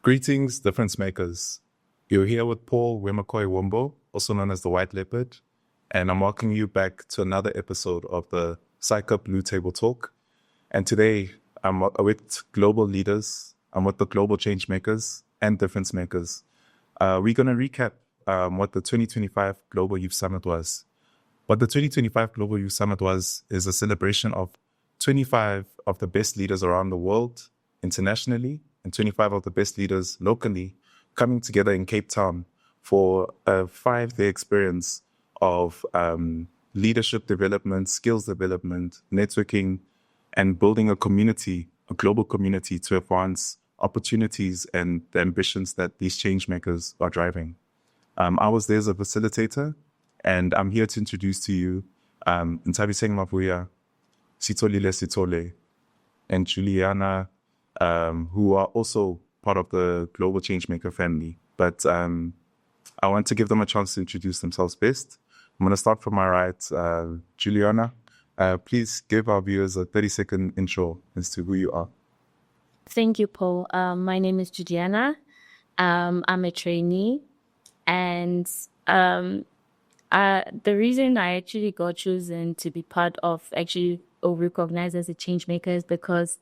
Greetings, difference makers. You're here with Paul Wemakoi Wombo, also known as the White Leopard, and I'm welcoming you back to another episode of the SAICA Blue Table Talk. And today, I'm with global leaders, I'm with the global changemakers and difference makers. We're going to recap what the 2025 Global Youth Summit was. What the 2025 Global Youth Summit was is a celebration of 25 of the best leaders around the world, internationally, and 25 of the best leaders locally coming together in Cape Town for a 5-day experience of leadership development, skills development, networking, and building a community, a global community to advance opportunities and the ambitions that these change makers are driving. I was there as a facilitator, and I'm here to introduce to you Ntabiseng Mavuya, Sitolile Sitole, and Juliana, who are also part of the Global Changemaker family. But I want to give them a chance to introduce themselves best. I'm going to start from my right. Juliana, please give our viewers a 30-second intro as to who you are. Thank you, Paul. My name is Juliana. I'm a trainee, and the reason I actually got chosen to be part of or recognized as a change maker is because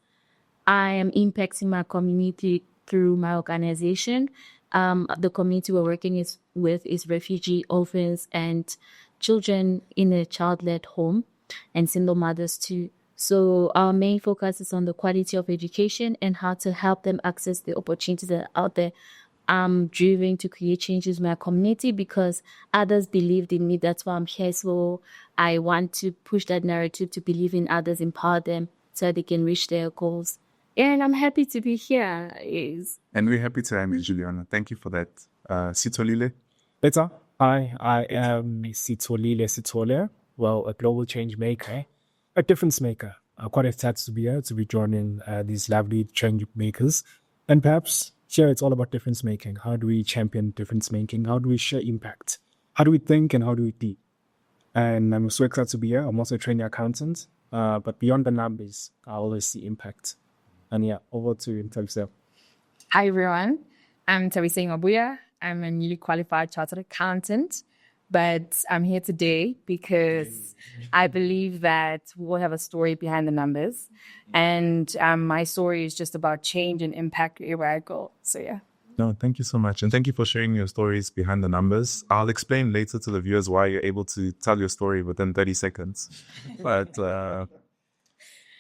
I am impacting my community through my organization. The community we're working with is refugee, orphans, and children in a child-led home, and single mothers too. So our main focus is on the quality of education and how to help them access the opportunities that are out there. I'm driven to create changes in my community because others believed in me. That's why I'm here. So I want to push that narrative to believe in others, empower them so they can reach their goals. And I'm happy to be here. Yes. And we're happy to have you, Juliana. Thank you for that. Sitolile? Better. I am Sitolile Sitole, a global change maker, a difference maker. I'm quite excited to be here, to be joining these lovely change makers. And perhaps here it's all about difference making. How do we champion difference making? How do we share impact? How do we think and how do we do? And I'm so excited to be here. I'm also a trainee accountant. But beyond the numbers, I always see impact. And yeah, over to you, Tabiseng. Hi, everyone. I'm Tabiseng Mabuya. I'm a newly qualified chartered accountant, but I'm here today because I believe that we'll have a story behind the numbers. And my story is just about change and impact wherever I go. So, yeah. No, thank you so much. And thank you for sharing your stories behind the numbers. I'll explain later to the viewers why you're able to tell your story within 30 seconds. But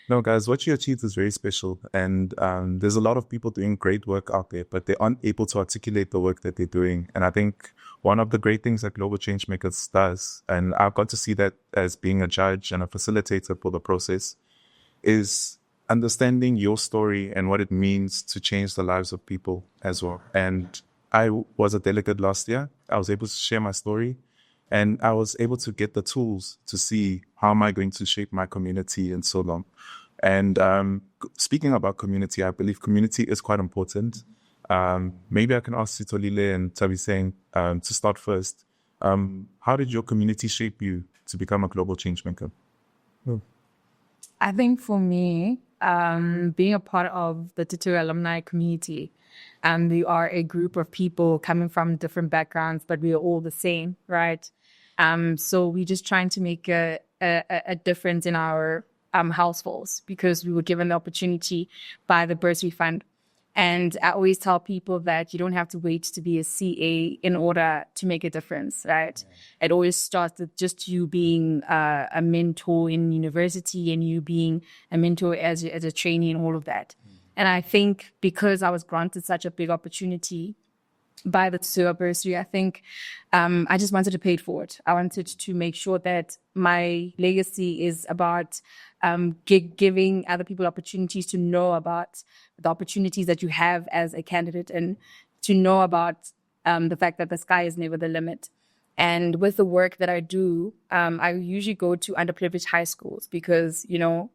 no, guys, what you achieved is very special. And there's a lot of people doing great work out there, but they aren't able to articulate the work that they're doing. And I think one of the great things that Global Changemakers does, and I've got to see that as being a judge and a facilitator for the process, is understanding your story and what it means to change the lives of people as well. And I was a delegate last year. I was able to share my story. And I was able to get the tools to see how am I going to shape my community and so on. And speaking about community, I believe community is quite important. Maybe I can ask Sitolile and Tabiseng to start first. How did your community shape you to become a global change maker? I think for me, being a part of the Tutu alumni community, we are a group of people coming from different backgrounds, but we are all the same, right? So we're just trying to make a difference in our households because we were given the opportunity by the Bursary Fund. And I always tell people that you don't have to wait to be a CA in order to make a difference, right? It always starts with just you being a mentor in university and you being a mentor as a trainee and all of that. And I think because I was granted such a big opportunity by the SUA bursary, I think I just wanted to pay it forward. I wanted to make sure that my legacy is about giving other people opportunities to know about the opportunities that you have as a candidate and to know about the fact that the sky is never the limit. And with the work that I do, I usually go to underprivileged high schools because, the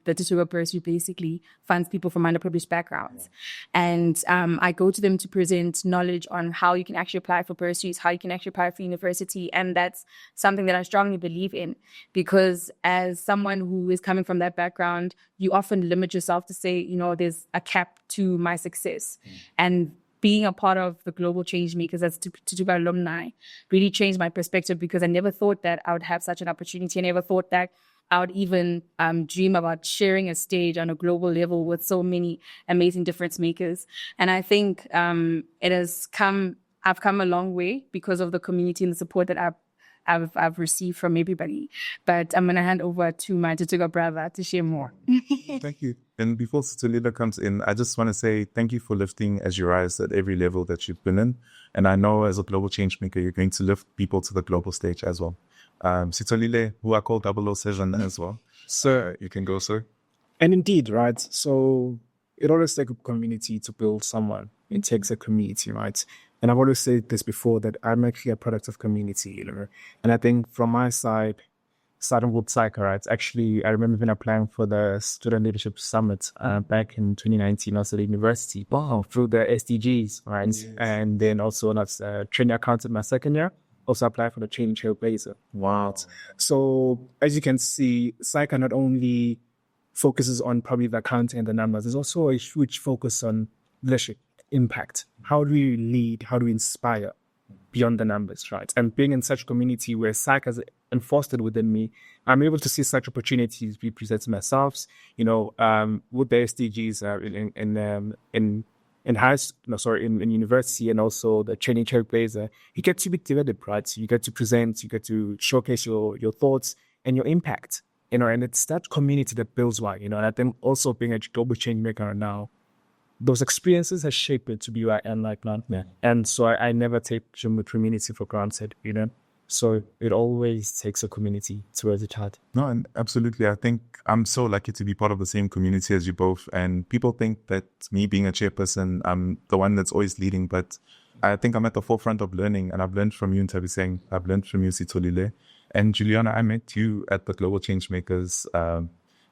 Tutuwa Bursary basically funds people from underprivileged backgrounds. And I go to them to present knowledge on how you can actually apply for bursaries, how you can actually apply for university. And that's something that I strongly believe in because as someone who is coming from that background, you often limit yourself to say, there's a cap to my success. And being a part of the Global Changemakers as Tutuba alumni really changed my perspective, because I never thought that I would have such an opportunity. I never thought that I would even dream about sharing a stage on a global level with so many amazing difference makers. And I think I've come a long way because of the community and the support that I've received from everybody. But I'm going to hand over to my Tutuga brother to share more. Thank you. And before Sitolila comes in, I just want to say thank you for lifting as you rise at every level that you've been in. And I know as a global change maker, you're going to lift people to the global stage as well. Sitolile, who I call 007 as well. So You can go, sir. And indeed, right? So it always takes a community to build someone. It takes a community, right? And I've always said this before, that I'm actually a product of community, you know. And I think from my side, starting with SAICA, right? Actually, I remember even applying for the Student Leadership Summit back in 2019, also the university, through the SDGs, right? Yes. And then also when I was training accountant my second year, also applied for the Changemakers. Wow. So as you can see, SAICA not only focuses on probably the accounting and the numbers, there's also a huge focus on leadership, impact. How do we lead? How do we inspire beyond the numbers, right? And being in such a community where SAICA has enforced it within me, I'm able to see such opportunities be presented to myself, you know, with the SDGs in university, and also the training trailblazer, you get to be developed, right? So you get to present, you get to showcase your thoughts and your impact, you know, and it's that community that builds one, you know. And I think also being a global change maker now, those experiences have shaped it to be who I am like now. Yeah. And so I never take the community for granted, you know. So it always takes a community towards it hard. No, and absolutely. I think I'm so lucky to be part of the same community as you both. And people think that me being a chairperson, I'm the one that's always leading. But I think I'm at the forefront of learning. And I've learned from you, Ntabiseng. I've learned from you, Sitolile. And Juliana, I met you at the Global Changemakers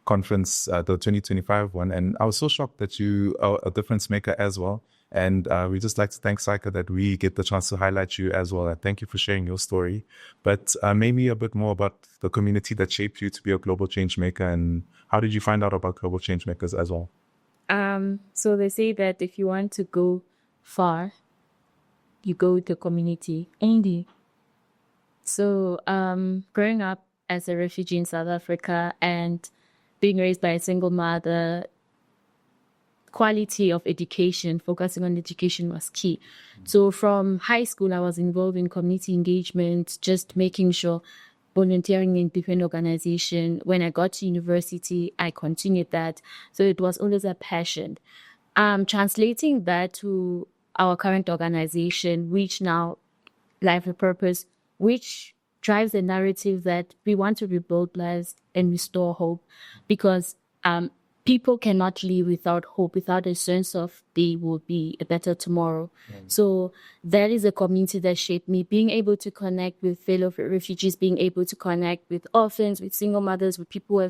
conference, the 2025 one. And I was so shocked that you are a difference maker as well. And we just like to thank SAICA that we get the chance to highlight you as well. And thank you for sharing your story. But maybe a bit more about the community that shaped you to be a global change maker, and how did you find out about global change makers as well? So they say that if you want to go far, you go with the community. Indeed. So growing up as a refugee in South Africa and being raised by a single mother, quality of education, focusing on education was key. So from high school, I was involved in community engagement, just making sure volunteering in different organizations. When I got to university, I continued that. So it was always a passion. Translating that to our current organization, which now Life with Purpose, which drives the narrative that we want to rebuild lives and restore hope, because people cannot live without hope, without a sense of there will be a better tomorrow. So that is a community that shaped me, being able to connect with fellow refugees, being able to connect with orphans, with single mothers, with people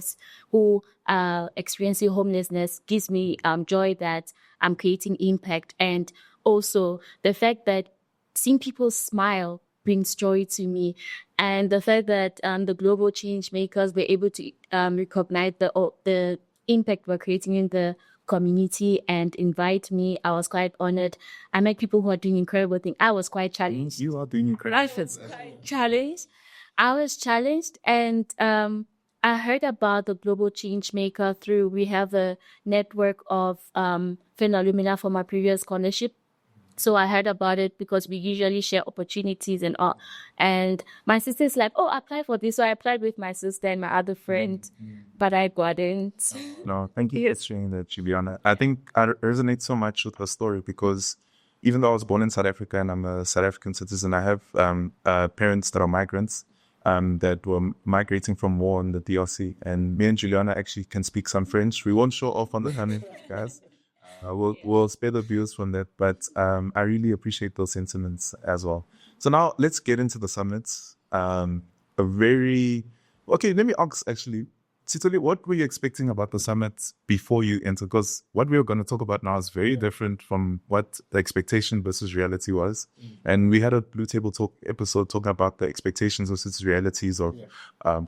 who are experiencing homelessness gives me joy that I'm creating impact. And also the fact that seeing people smile brings joy to me. And the fact that the global change makers were able to recognize the impact we're creating in the community and invite me, I was quite honored. I met people who are doing incredible things. I was quite challenged. You are doing incredible. I was challenged. I was challenged, and I heard about the global change maker through, we have a network of fellow alumni from my previous scholarship. So I heard about it because we usually share opportunities and all. And my sister's like, oh, apply for this. So I applied with my sister and my other friend, but I couldn't. No, thank you for sharing that, Juliana. I think I resonate so much with her story because even though I was born in South Africa and I'm a South African citizen, I have parents that are migrants that were migrating from war in the DRC. And me and Juliana actually can speak some French. We won't show off on the honey, guys. We'll spare the views from that, but I really appreciate those sentiments as well. So now let's get into the summits. Let me ask actually, Sitoli, what were you expecting about the summit before you enter? Because what we're going to talk about now is very different from what the expectation versus reality was. And we had a Blue Table Talk episode talking about the expectations versus realities of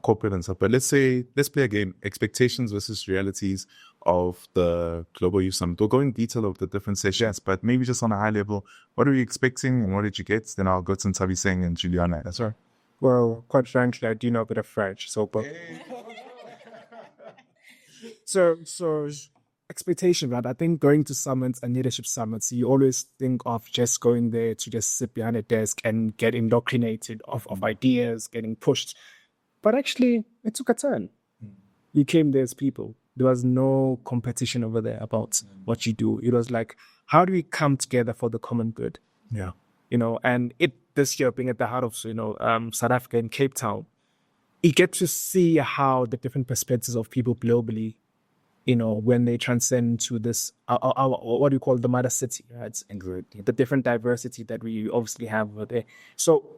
corporate and stuff. But let's play a game, expectations versus realities. of the Global Youth Summit. We'll go in detail of the different sessions, but maybe just on a high level, what are you expecting and what did you get? Then I'll go to Ntabiseng and Juliana. That's right. Well, quite frankly, I do know a bit of French, so but so expectation, right? I think going to summits and leadership summits, you always think of just going there to just sit behind a desk and get indoctrinated of ideas, getting pushed. But actually, it took a turn. You came there as people. There was no competition over there about what you do. It was like, how do we come together for the common good? Yeah. And this year being at the heart of, South Africa in Cape Town, you get to see how the different perspectives of people globally, when they transcend to this, our what do you call the mother city, right? The different diversity that we obviously have over there. So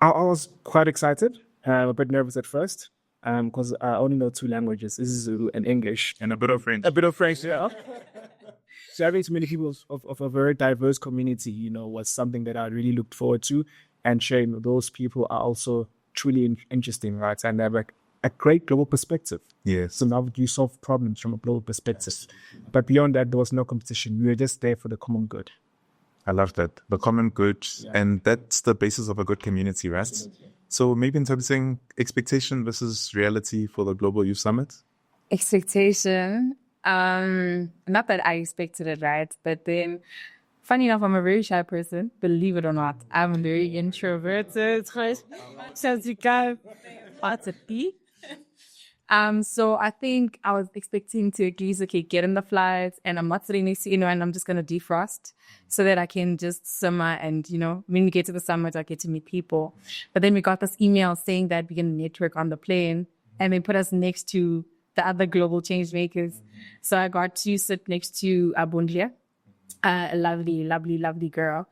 I was quite excited, a bit nervous at first, because I only know 2 languages, Zulu and English. And a bit of French. A bit of French, yeah. So having so many people of a very diverse community, was something that I really looked forward to. And sharing those people are also truly interesting, right? And they have a great global perspective. Yes. So now you solve problems from a global perspective. But beyond that, there was no competition. We were just there for the common good. I love that. The common good. Yeah. And that's the basis of a good community, right? So maybe in terms of expectation versus reality for the Global Youth Summit? Expectation. Not that I expected it, right? But then, funny enough, I'm a very shy person, believe it or not. I'm very introverted. So I think I was expecting to at least, get in the flight and I'm not sitting next to, and I'm just going to defrost so that I can just simmer and, when we get to the summit, I get to meet people. But then we got this email saying that we're going to network on the plane and they put us next to the other global change makers. So I got to sit next to Abundlia, a lovely, lovely, lovely girl.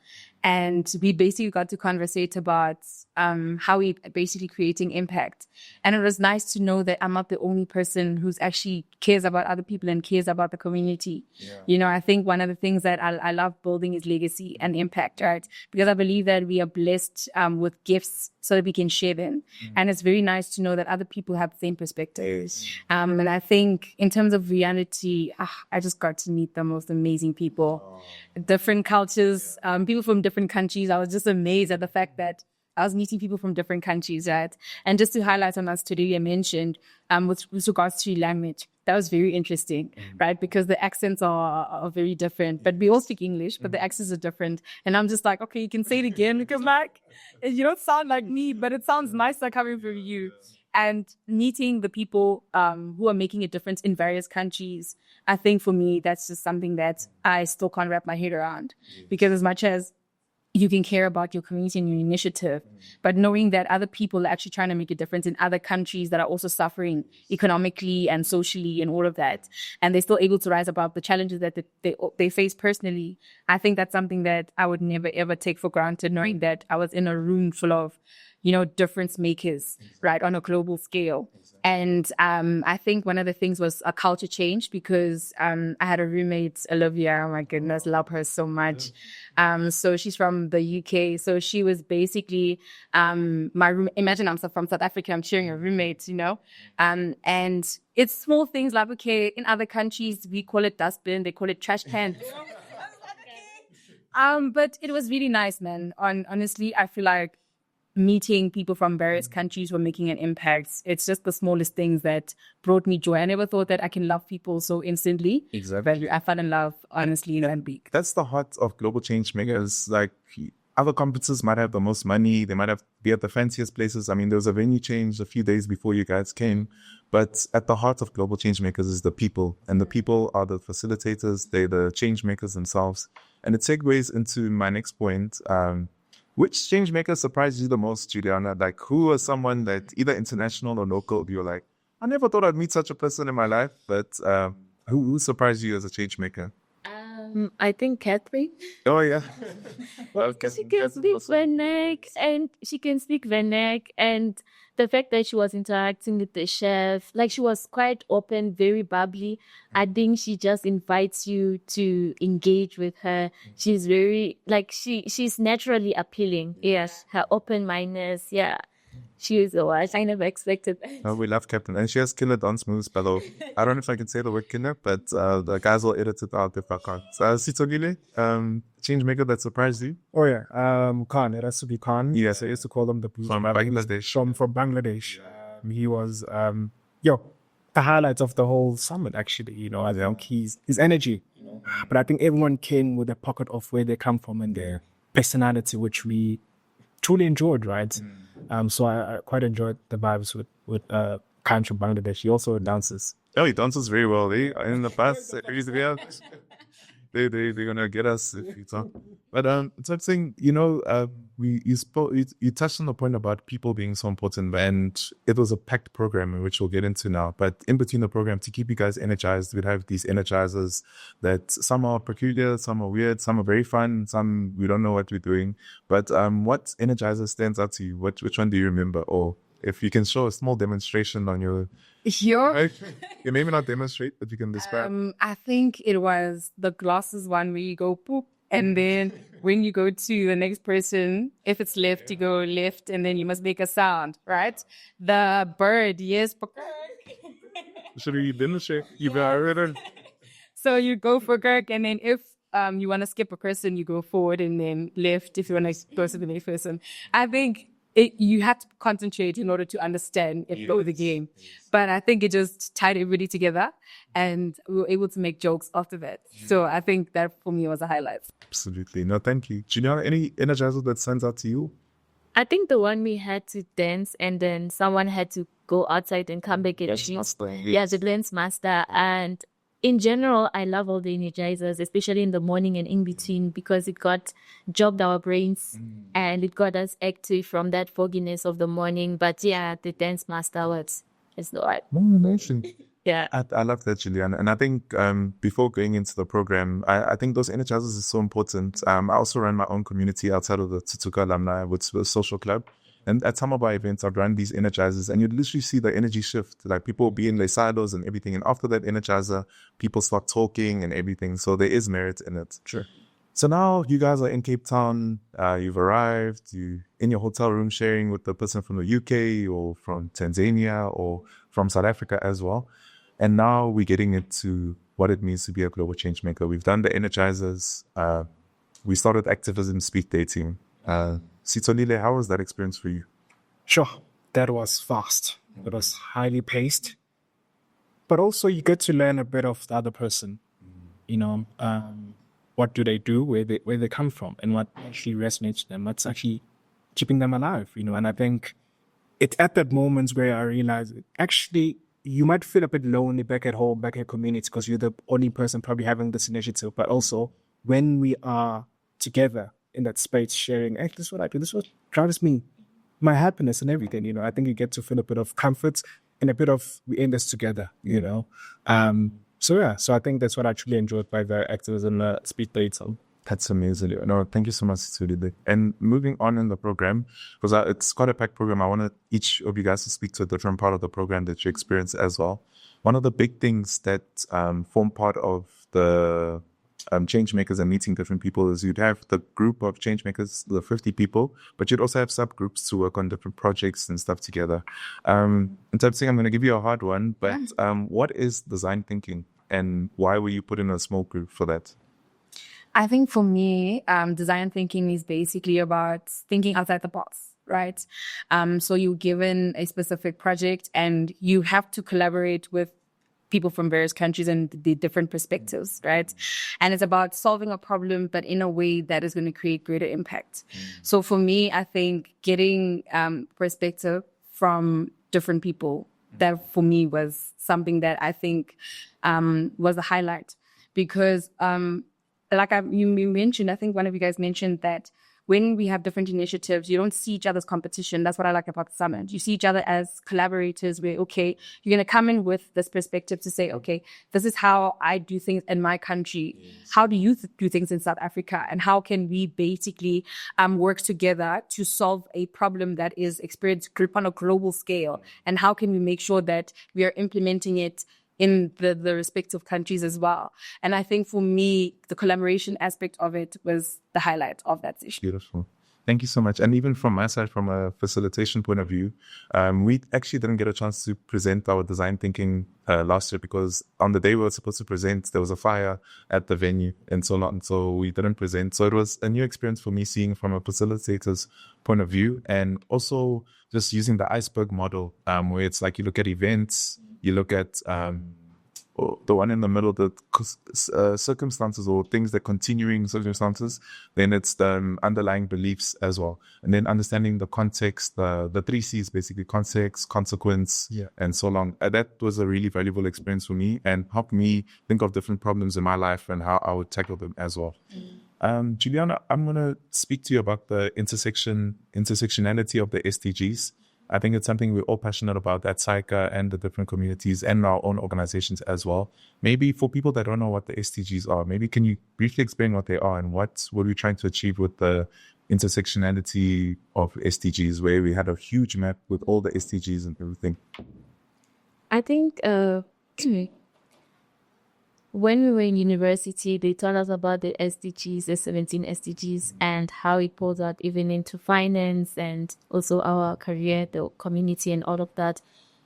And we basically got to conversate about how we basically creating impact. And it was nice to know that I'm not the only person who's actually cares about other people and cares about the community. Yeah. I think one of the things that I love building is legacy and impact, right? Because I believe that we are blessed with gifts so that we can share them. And it's very nice to know that other people have the same perspectives. And I think in terms of reality, I just got to meet the most amazing people, different cultures, people from different countries. I was just amazed at the fact that I was meeting people from different countries, right? And just to highlight on us today, I mentioned with regards to language, that was very interesting, right? Because the accents are very different, but we all speak English, but the accents are different. And I'm just like, okay, you can say it again because you don't sound like me, but it sounds nicer coming from you. And meeting the people who are making a difference in various countries, I think for me, that's just something that I still can't wrap my head around. Because as much as you can care about your community and your initiative, but knowing that other people are actually trying to make a difference in other countries that are also suffering economically and socially and all of that, and they're still able to rise above the challenges that they face personally, I think that's something that I would never, ever take for granted, knowing that I was in a room full of difference makers, right, on a global scale. And I think one of the things was a culture change because I had a roommate, Olivia. Oh my goodness, love her so much. So she's from the UK. So she was basically my room. Imagine I'm from South Africa. I'm sharing a roommate, and it's small things like, okay, in other countries we call it dustbin, they call it trash can. But it was really nice, man. Honestly, I feel like meeting people from various countries who are making an impact. It's just the smallest things that brought me joy. I never thought that I can love people so instantly. Exactly. But I fell in love, honestly, and big. That's the heart of global change makers. Like other conferences might have the most money. They might be at the fanciest places. I mean, there was a venue change a few days before you guys came. But at the heart of global change makers is the people. And the people are the facilitators. They're the change makers themselves. And it segues into my next point. Which change maker surprised you the most, Juliana? Like, who was someone that either international or local, you were like, I never thought I'd meet such a person in my life, but who surprised you as a change maker? I think Catherine. Oh, yeah. Well, she can speak Vernac, and the fact that she was interacting with the chef, like she was quite open, very bubbly. I think she just invites you to engage with her. She's very, she's naturally appealing. Yes, her open-mindedness, yeah. She was the one. I never expected that. Oh, we love Captain. And she has killer dance moves, by the way. I don't know if I can say the word killer, but the guys will edit it out if I can't. So, Sitogile, changemaker that surprised you? Oh yeah, Khan. It has to be Khan. Yes. I used to call him the From Bangladesh. From Bangladesh. He was the highlight of the whole summit. Actually, I think his energy. But I think everyone came with a pocket of where they come from and their personality, which we truly enjoyed, right? So I quite enjoyed the vibes with Khan from Bangladesh. He also dances. Oh, he dances very well. In the past, they're gonna get us if you talk. But it's something, you touched on the point about people being so important, and it was a packed program, which we'll get into now. But in between the program, to keep you guys energized, we'd have these energizers that some are peculiar, some are weird, some are very fun, some we don't know what we're doing. But what energizer stands out to you? Which one do you remember? Or if you can show a small demonstration on your... Here, You maybe not demonstrate, but you can describe. I think it was the glasses one where you go poop, and then when you go to the next person, if it's left, you go left, and then you must make a sound, right? The bird, yes. Should we demonstrate? You So you go for Kirk, and then if you want to skip a person, you go forward and then left if you want to go to the next person. I think you had to concentrate in order to understand the game. But I think it just tied everybody together, and we were able to make jokes after that. So I think that for me was a highlight. Absolutely. No, thank you. Juliana, any energizer that stands out to you? I think the one we had to dance and then someone had to go outside and come back and choose. Yeah, the Dance Master. And in general, I love all the energizers, especially in the morning and in between, because it jogged our brains and it got us active from that fogginess of the morning. But yeah, the Dance Master it's the right. Yeah. I love that, Juliana. And I think before going into the program, I think those energizers is so important. I also run my own community outside of the Tutuka alumni with the social club. And at some of our events, I've run these energizers, and you literally see the energy shift. Like people will be in their silos and everything. And after that energizer, people start talking and everything. So there is merit in it. Sure. So now you guys are in Cape Town. You've arrived. You in your hotel room sharing with the person from the UK or from Tanzania or from South Africa as well. And now we're getting into what it means to be a global change maker. We've done the energizers. We started activism speed dating. Sitolile, how was that experience for you? Sure. That was fast. It was highly paced. But also you get to learn a bit of the other person. What do they do, where they come from, and what actually resonates them, what's actually keeping them alive, And I think it's at that moment where I realized actually you might feel a bit lonely back at home, back in your community, because you're the only person probably having this initiative. But also when we are together in that space sharing, hey, this is what I do, this is what drives me, my happiness and everything, I think you get to feel a bit of comfort and a bit of we in this together, So I think that's what I truly enjoyed by the activism speed dates. That's amazing. No, thank you so much, Sitolile. And moving on in the program, because it's quite a packed program, I wanted each of you guys to speak to a different part of the program that you experience as well. One of the big things that form part of the changemakers and meeting different people is you'd have the group of changemakers, the 50 people, but you'd also have subgroups to work on different projects and stuff together. And so I'm going to give you a hard one, but what is design thinking and why were you put in a small group for that? I think for me, design thinking is basically about thinking outside the box, right? So you're given a specific project and you have to collaborate with people from various countries and the different perspectives, right? And it's about solving a problem, but in a way that is going to create greater impact. So for me, I think getting perspective from different people, that for me was something that I think was a highlight. Because you mentioned, I think one of you guys mentioned that when we have different initiatives, you don't see each other's competition. That's what I like about the summit. You see each other as collaborators where, okay, you're going to come in with this perspective to say, okay, this is how I do things in my country. Yes. How do you do things in South Africa? And how can we basically work together to solve a problem that is experienced on a global scale? And how can we make sure that we are implementing it in the respective countries as well? And I think for me, the collaboration aspect of it was the highlight of that session. Beautiful. Thank you so much. And even from my side, from a facilitation point of view, we actually didn't get a chance to present our design thinking last year because on the day we were supposed to present, there was a fire at the venue and so on. So we didn't present. So it was a new experience for me seeing from a facilitator's point of view, and also just using the iceberg model, where it's like you look at events, you look at the one in the middle, the circumstances or things, the continuing circumstances, then it's the underlying beliefs as well. And then understanding the context, the 3 C's, basically context, consequence, and so on. That was a really valuable experience for me and helped me think of different problems in my life and how I would tackle them as well. Juliana, I'm going to speak to you about the intersectionality of the SDGs. I think it's something we're all passionate about at SAICA and the different communities and our own organizations as well. Maybe for people that don't know what the SDGs are, maybe can you briefly explain what they are and what were we trying to achieve with the intersectionality of SDGs, where we had a huge map with all the SDGs and everything? I think when we were in university, they taught us about the SDGs, the 17 SDGs, and how it pulls out even into finance and also our career, the community, and all of that.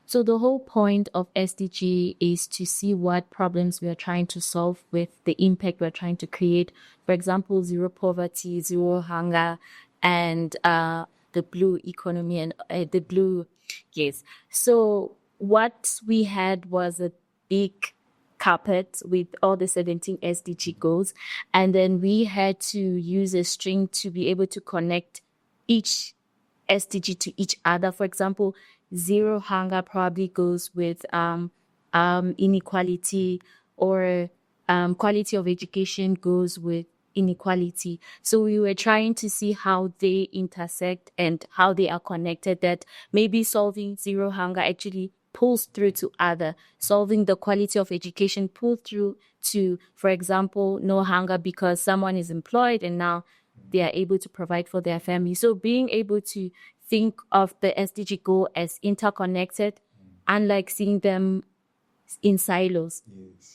So the whole point of SDG is to see what problems we are trying to solve with the impact we're trying to create. For example, zero poverty, zero hunger, and the blue economy and the blue, yes. So what we had was a big carpet with all the 17 SDG goals. And then we had to use a string to be able to connect each SDG to each other. For example, zero hunger probably goes with inequality, or quality of education goes with inequality. So we were trying to see how they intersect and how they are connected, that maybe solving zero hunger actually pulls through to other, solving the quality of education pull through to, for example, no hunger because someone is employed and now they are able to provide for their family. So being able to think of the SDG goal as interconnected, unlike seeing them in silos.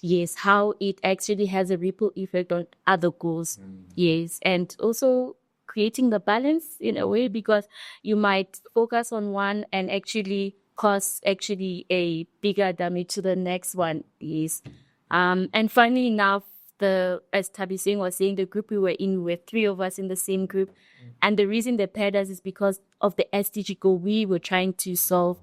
Yes, how it actually has a ripple effect on other goals. Yes, and also creating the balance in a way, because you might focus on one and actually cause actually a bigger damage to the next one. Yes. And funny enough, as Tabising was saying, the group we were in, we were 3 of us in the same group. And the reason they paired us is because of the SDG goal we were trying to solve,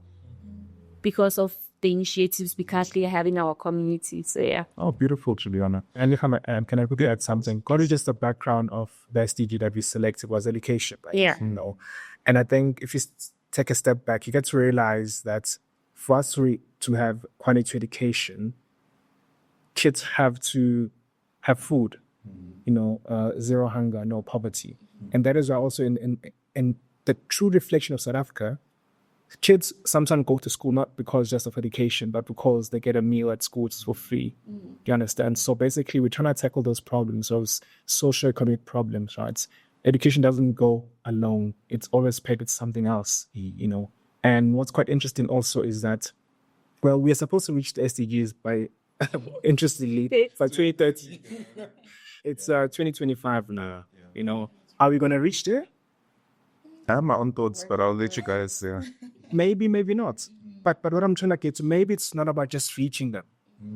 because of the initiatives we currently have in our community. So yeah. Oh, beautiful, Juliana. And if can I quickly add something? Got just the background of the SDG that we selected was education, right? Yeah. And I think if you take a step back, you get to realize that for us to have quality education, kids have to have food, zero hunger, no poverty. And that is why also in the true reflection of South Africa, kids sometimes go to school not because just of education, but because they get a meal at school for free. You understand? So basically, we're trying to tackle those problems, those socio-economic problems, right? Education doesn't go alone. It's always paired with something else, And what's quite interesting also is that, well, we are supposed to reach the SDGs by, interestingly, by 2030. It's 2025 now, Are we going to reach there? I have my own thoughts, but I'll let you guys. Maybe, maybe not. But what I'm trying to get to, maybe it's not about just reaching them.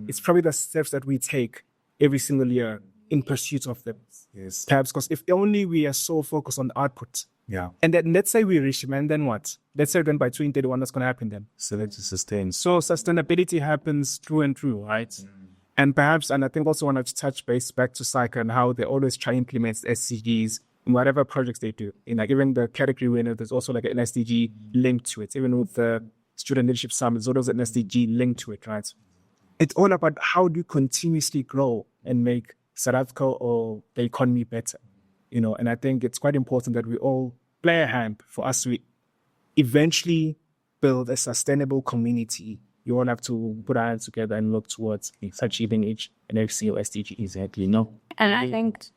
It's probably the steps that we take every single year in pursuit of them. Yes. Perhaps because if only we are so focused on the output. Yeah. And then let's say we reach them, and then what? Let's say then by 2031, that's going to happen then. So let's sustain. So sustainability happens through and through, right? And perhaps, and I think also want to touch base back to SAICA and how they always try to implement SDGs in whatever projects they do. Like even the category winner, there's also like an SDG linked to it. Even with the Student Leadership Summit, there's always an SDG linked to it, right? It's all about how do you continuously grow and make South Africa or the economy better, and I think it's quite important that we all play a hand for us to eventually build a sustainable community. You all have to put our hands together and look towards achieving each and every single SDG, exactly, And I think,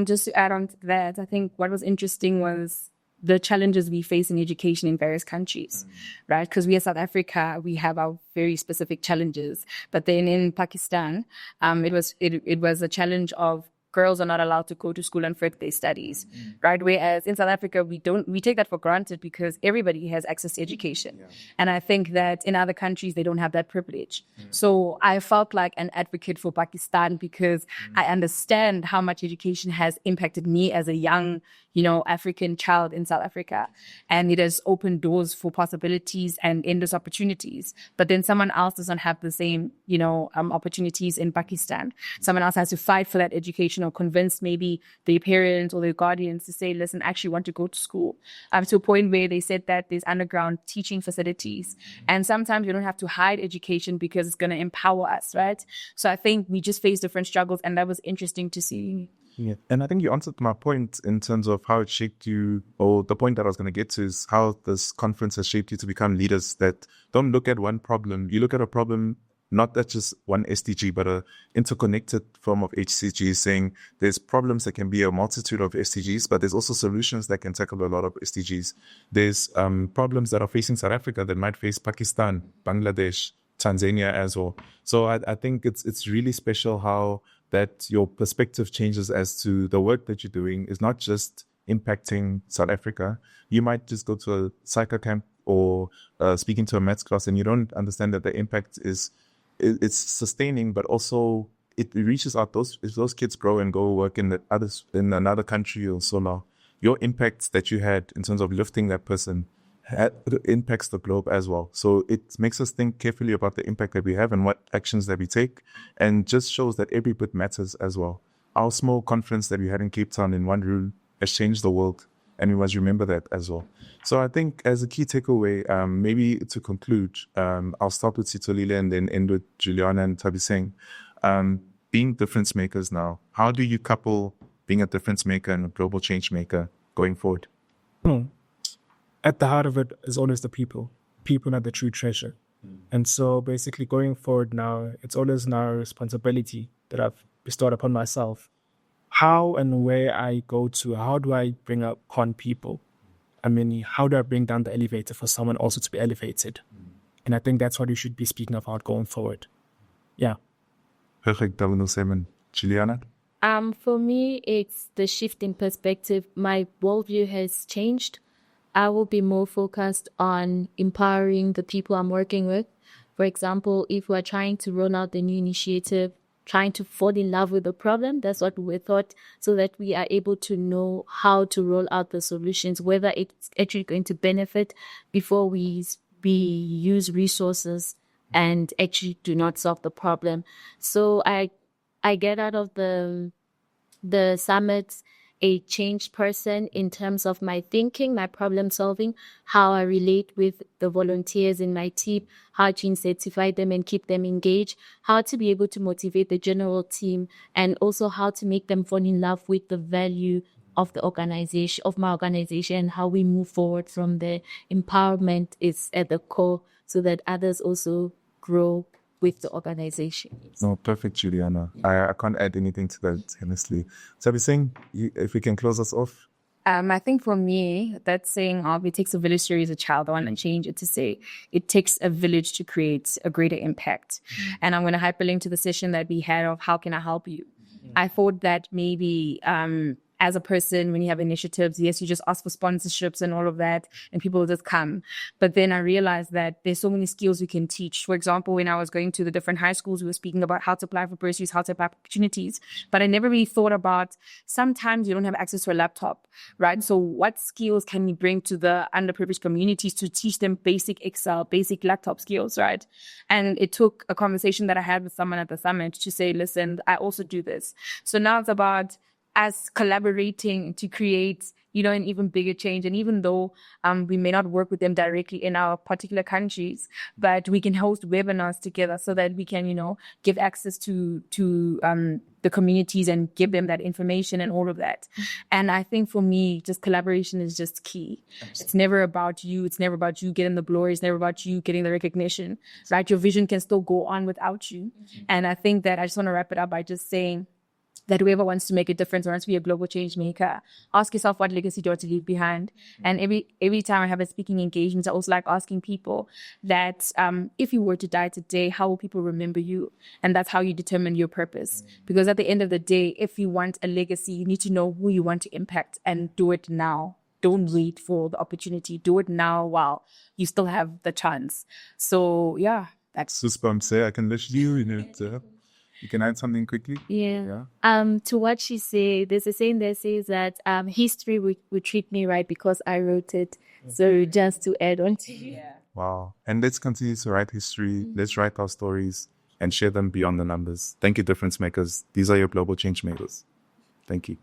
just to add on to that, I think what was interesting was the challenges we face in education in various countries, right? Because we as South Africa, we have our very specific challenges. But then in Pakistan, it was a challenge of girls are not allowed to go to school and further their studies, right? Whereas in South Africa, we take that for granted because everybody has access to education. And I think that in other countries, they don't have that privilege. So I felt like an advocate for Pakistan because I understand how much education has impacted me as a young, African child in South Africa. And it has opened doors for possibilities and endless opportunities. But then someone else doesn't have the same, opportunities in Pakistan. Someone else has to fight for that education or convince maybe their parents or their guardians to say, listen, I actually want to go to school. To a point where they said that there's underground teaching facilities. And sometimes we don't have to hide education because it's going to empower us, right? So I think we just face different struggles, and that was interesting to see. Yeah, and I think you answered my point in terms of how it shaped you, or the point that I was going to get to is how this conference has shaped you to become leaders that don't look at one problem. You look at a problem, not that just one SDG, but a interconnected form of HCG, saying there's problems that can be a multitude of SDGs, but there's also solutions that can tackle a lot of SDGs. There's problems that are facing South Africa that might face Pakistan, Bangladesh, Tanzania as well. So I think it's really special how that your perspective changes as to the work that you're doing is not just impacting South Africa. You might just go to a SAICA camp or speaking to a maths class and you don't understand that the impact it's sustaining, but also it reaches out if those kids grow and go work in another country or so now, your impact that you had in terms of lifting that person impacts the globe as well. So it makes us think carefully about the impact that we have and what actions that we take, and just shows that every bit matters as well. Our small conference that we had in Cape Town in one room has changed the world, and we must remember that as well. So I think as a key takeaway, maybe to conclude, I'll start with Sitolile and then end with Juliana and Tabiseng. Being difference makers now, how do you couple being a difference maker and a global change maker going forward? At the heart of it is always the people. People are the true treasure. And so basically going forward now, it's always now a responsibility that I've bestowed upon myself. How and where I go to, how do I bring up people? I mean, how do I bring down the elevator for someone also to be elevated? And I think that's what you should be speaking about going forward. Yeah. Perfect. Juliana? For me, it's the shift in perspective. My worldview has changed. I will be more focused on empowering the people I'm working with. For example, if we're trying to roll out the new initiative, trying to fall in love with the problem, that's what we thought, so that we are able to know how to roll out the solutions, whether it's actually going to benefit before we use resources and actually do not solve the problem. So I get out of the summits a changed person in terms of my thinking, my problem solving, how I relate with the volunteers in my team, how to incentivize them and keep them engaged, how to be able to motivate the general team, and also how to make them fall in love with the value of the organization, of my organization, and how we move forward from there. Empowerment is at the core so that others also grow with the organization. No, perfect, Juliana. I can't add anything to that, honestly. So Tabiseng, if we can close us off. I think for me, that saying of it takes a village to raise a child, I want to change it to say it takes a village to create a greater impact. And I'm going to hyperlink to the session that we had of how can I help you? I thought that maybe as a person, when you have initiatives, yes, you just ask for sponsorships and all of that, and people will just come. But then I realized that there's so many skills we can teach. For example, when I was going to the different high schools, we were speaking about how to apply for bursaries, how to apply for opportunities. But I never really thought about sometimes you don't have access to a laptop, right? So what skills can we bring to the underprivileged communities to teach them basic Excel, basic laptop skills, right? And it took a conversation that I had with someone at the summit to say, listen, I also do this. So now it's about us collaborating to create, an even bigger change. And even though we may not work with them directly in our particular countries, but we can host webinars together so that we can, give access to the communities and give them that information and all of that. And I think for me, just collaboration is just key. It's never about you. It's never about you getting the glory. It's never about you getting the recognition, right? Your vision can still go on without you. And I think that I just want to wrap it up by just saying, that whoever wants to make a difference, wants to be a global change maker, ask yourself what legacy do you want to leave behind. And every time I have a speaking engagement, I also like asking people that if you were to die today, how will people remember you? And that's how you determine your purpose. Because at the end of the day, if you want a legacy, you need to know who you want to impact and do it now. Don't wait for the opportunity. Do it now while you still have the chance. So yeah, that's Suspamse, I can literally, you can add something quickly. Yeah. To what she said, there's a saying that says that history will treat me right because I wrote it. So just to add on to you. Wow. And let's continue to write history. Let's write our stories and share them beyond the numbers. Thank you, difference makers. These are your global change makers. Thank you.